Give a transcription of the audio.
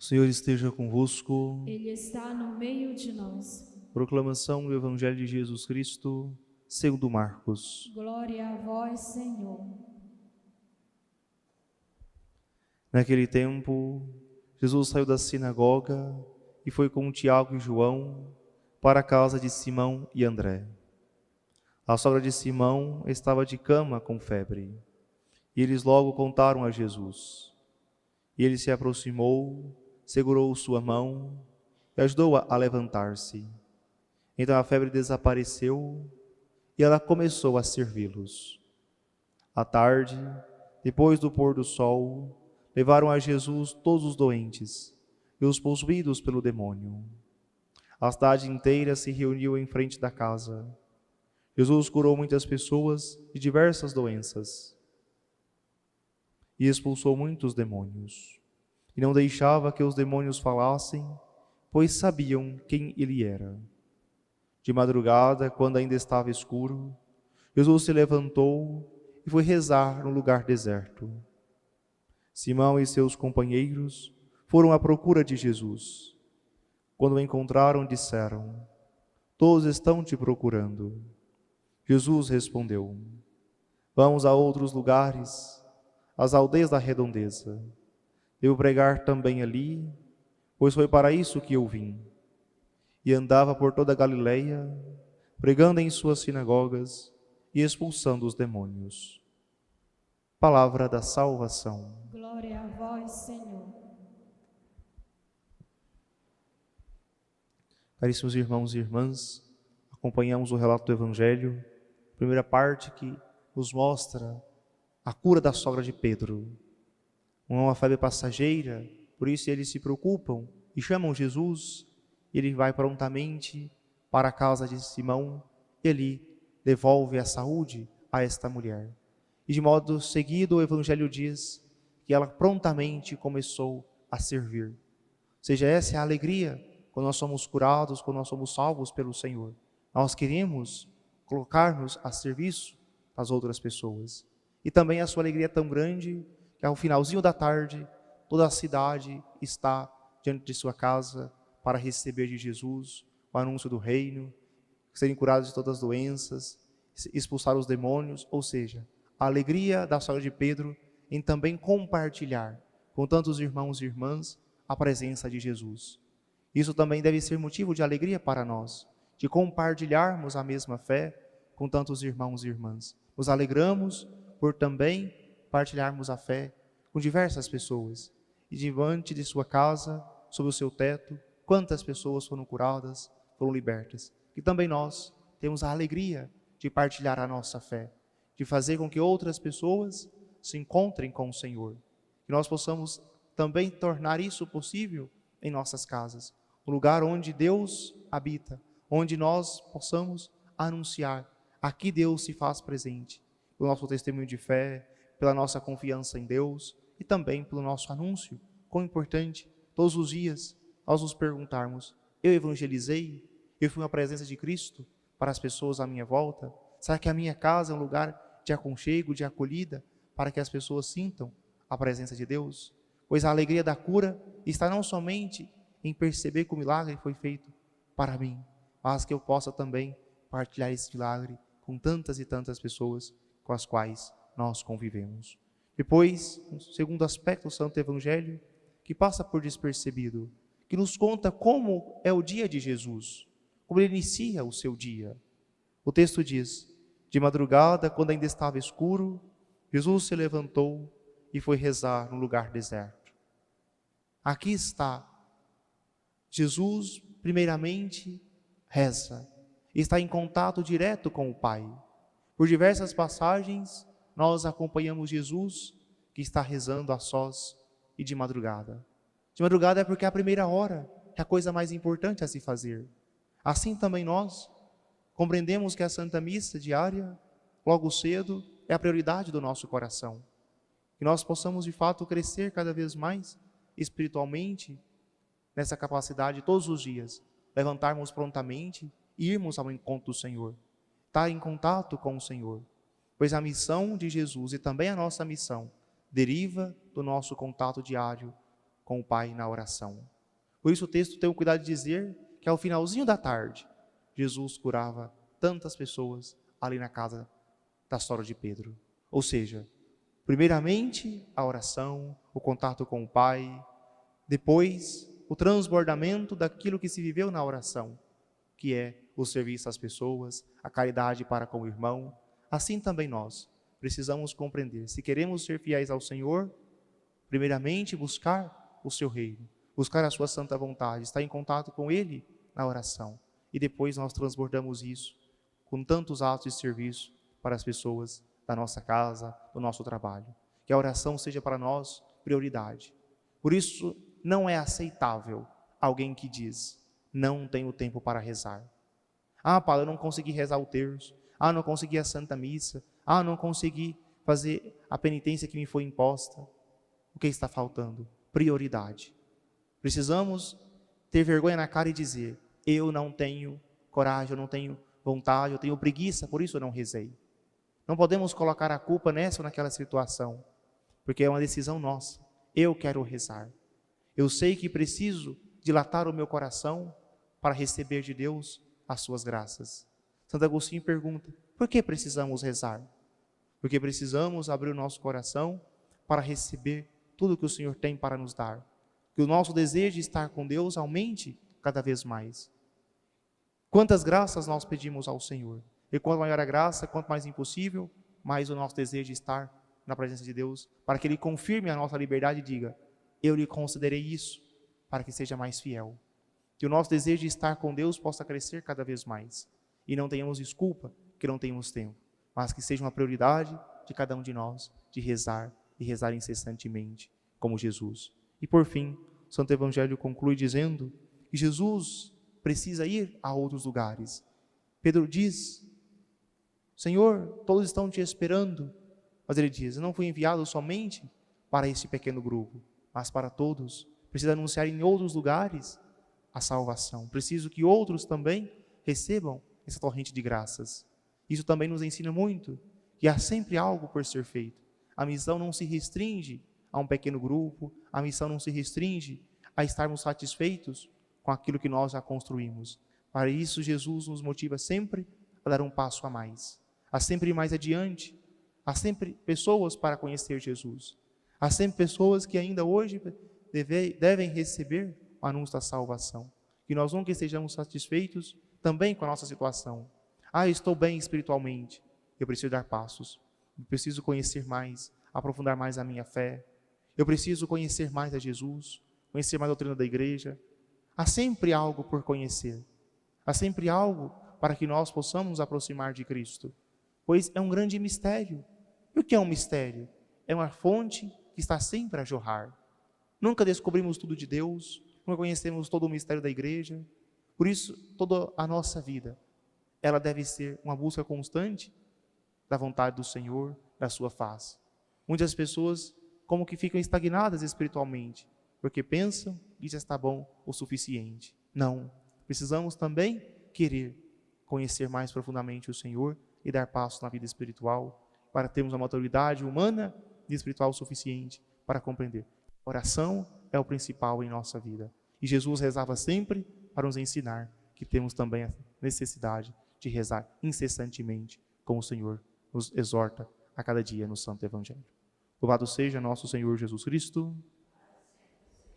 Senhor esteja convosco. Ele está no meio de nós. Proclamação do Evangelho de Jesus Cristo, segundo Marcos. Glória a vós, Senhor. Naquele tempo, Jesus saiu da sinagoga e foi com Tiago e João para a casa de Simão e André. A sogra de Simão estava de cama com febre, e eles logo contaram a Jesus. E ele se aproximou, segurou sua mão e ajudou-a a levantar-se. Então a febre desapareceu e ela começou a servi-los. À tarde, depois do pôr do sol, levaram a Jesus todos os doentes e os possuídos pelo demônio. A cidade inteira se reuniu em frente da casa. Jesus curou muitas pessoas de diversas doenças e expulsou muitos demônios. E não deixava que os demônios falassem, pois sabiam quem ele era. De madrugada, quando ainda estava escuro, Jesus se levantou e foi rezar num lugar deserto. Simão e seus companheiros foram à procura de Jesus. Quando o encontraram, disseram: "Todos estão te procurando." Jesus respondeu: "Vamos a outros lugares, às aldeias da redondeza. Devo pregar também ali, pois foi para isso que eu vim." E andava por toda a Galileia, pregando em suas sinagogas e expulsando os demônios. Palavra da salvação. Glória a vós, Senhor. Caríssimos irmãos e irmãs, acompanhamos o relato do Evangelho, primeira parte que nos mostra a cura da sogra de Pedro. Uma febre passageira, por isso eles se preocupam e chamam Jesus. Ele vai prontamente para a casa de Simão e ali devolve a saúde a esta mulher. E de modo seguido o Evangelho diz que ela prontamente começou a servir. Ou seja, essa é a alegria quando nós somos curados, quando nós somos salvos pelo Senhor. Nós queremos colocar-nos a serviço das outras pessoas. E também a sua alegria é tão grande que ao finalzinho da tarde toda a cidade está diante de sua casa para receber de Jesus o anúncio do reino, serem curados de todas as doenças, expulsar os demônios, ou seja, a alegria da sogra de Pedro em também compartilhar com tantos irmãos e irmãs a presença de Jesus. Isso também deve ser motivo de alegria para nós, de compartilharmos a mesma fé com tantos irmãos e irmãs. Nos alegramos por também partilharmos a fé com diversas pessoas. E diante de sua casa, sob o seu teto, quantas pessoas foram curadas, foram libertas. E também nós temos a alegria de partilhar a nossa fé, de fazer com que outras pessoas se encontrem com o Senhor. Que nós possamos também tornar isso possível em nossas casas, o lugar onde Deus habita, onde nós possamos anunciar: aqui Deus se faz presente, pelo nosso testemunho de fé, pela nossa confiança em Deus e também pelo nosso anúncio. Quão importante, todos os dias, nós nos perguntarmos: eu evangelizei? Eu fui uma presença de Cristo para as pessoas à minha volta? Será que a minha casa é um lugar de aconchego, de acolhida, para que as pessoas sintam a presença de Deus? Pois a alegria da cura está não somente em perceber que o milagre foi feito para mim, mas que eu possa também partilhar esse milagre com tantas e tantas pessoas com as quais nós convivemos. Depois, um segundo aspecto do Santo Evangelho, que passa por despercebido, que nos conta como é o dia de Jesus, como ele inicia o seu dia. O texto diz: de madrugada, quando ainda estava escuro, Jesus se levantou e foi rezar num lugar deserto. Aqui está, Jesus primeiramente reza, está em contato direto com o Pai. Por diversas passagens, nós acompanhamos Jesus, que está rezando a sós e de madrugada. De madrugada é porque é a primeira hora, é a coisa mais importante a se fazer. Assim também nós compreendemos que a Santa Missa diária, logo cedo, é a prioridade do nosso coração. Que nós possamos de fato crescer cada vez mais espiritualmente, nessa capacidade todos os dias, levantarmos prontamente e irmos ao encontro do Senhor, estar em contato com o Senhor. Pois a missão de Jesus e também a nossa missão deriva do nosso contato diário com o Pai na oração. Por isso o texto tem o cuidado de dizer que ao finalzinho da tarde, Jesus curava tantas pessoas ali na casa da sogra de Pedro. Ou seja, primeiramente a oração, o contato com o Pai, depois o transbordamento daquilo que se viveu na oração, que é o serviço às pessoas, a caridade para com o irmão. Assim também nós precisamos compreender, se queremos ser fiéis ao Senhor, primeiramente buscar o seu reino, buscar a sua santa vontade, estar em contato com Ele na oração. E depois nós transbordamos isso com tantos atos de serviço para as pessoas da nossa casa, do nosso trabalho. Que a oração seja para nós prioridade. Por isso, não é aceitável alguém que diz, não tenho tempo para rezar. Ah, Paulo, eu não consegui rezar o terço. Ah, não consegui a Santa Missa. Ah, não consegui fazer a penitência que me foi imposta. O que está faltando? Prioridade. Precisamos ter vergonha na cara e dizer, eu não tenho coragem, eu não tenho vontade, eu tenho preguiça, por isso eu não rezei. Não podemos colocar a culpa nessa ou naquela situação, porque é uma decisão nossa. Eu quero rezar. Eu sei que preciso dilatar o meu coração para receber de Deus as suas graças. Santo Agostinho pergunta, por que precisamos rezar? Porque precisamos abrir o nosso coração para receber tudo que o Senhor tem para nos dar. Que o nosso desejo de estar com Deus aumente cada vez mais. Quantas graças nós pedimos ao Senhor? E quanto maior a graça, quanto mais impossível, mais o nosso desejo de estar na presença de Deus, para que Ele confirme a nossa liberdade e diga, eu lhe concederei isso, para que seja mais fiel. Que o nosso desejo de estar com Deus possa crescer cada vez mais. E não tenhamos desculpa que não tenhamos tempo, mas que seja uma prioridade de cada um de nós, de rezar e rezar incessantemente, como Jesus. E por fim, o Santo Evangelho conclui dizendo que Jesus precisa ir a outros lugares. Pedro diz, Senhor, todos estão te esperando. Mas ele diz, eu não fui enviado somente para este pequeno grupo, mas para todos. Preciso anunciar em outros lugares a salvação. Preciso que outros também recebam essa torrente de graças. Isso também nos ensina muito, que há sempre algo por ser feito. A missão não se restringe a um pequeno grupo, a missão não se restringe a estarmos satisfeitos com aquilo que nós já construímos. Para isso, Jesus nos motiva sempre a dar um passo a mais, a sempre ir mais adiante. Há sempre pessoas para conhecer Jesus. Há sempre pessoas que ainda hoje devem receber o anúncio da salvação. Que nós nunca estejamos satisfeitos também com a nossa situação. Ah, estou bem espiritualmente. Eu preciso dar passos. Eu preciso conhecer mais, aprofundar mais a minha fé. Eu preciso conhecer mais a Jesus, conhecer mais a doutrina da igreja. Há sempre algo por conhecer. Há sempre algo para que nós possamos nos aproximar de Cristo. Pois é um grande mistério. E o que é um mistério? É uma fonte que está sempre a jorrar. Nunca descobrimos tudo de Deus, nunca conhecemos todo o mistério da igreja. Por isso, toda a nossa vida, ela deve ser uma busca constante da vontade do Senhor, da sua face. Muitas pessoas como que ficam estagnadas espiritualmente, porque pensam que já está bom o suficiente. Não, precisamos também querer conhecer mais profundamente o Senhor e dar passos na vida espiritual, para termos uma maturidade humana e espiritual suficiente para compreender. A oração é o principal em nossa vida. E Jesus rezava sempre para nos ensinar que temos também a necessidade de rezar incessantemente, como o Senhor nos exorta a cada dia no Santo Evangelho. Louvado seja nosso Senhor Jesus Cristo.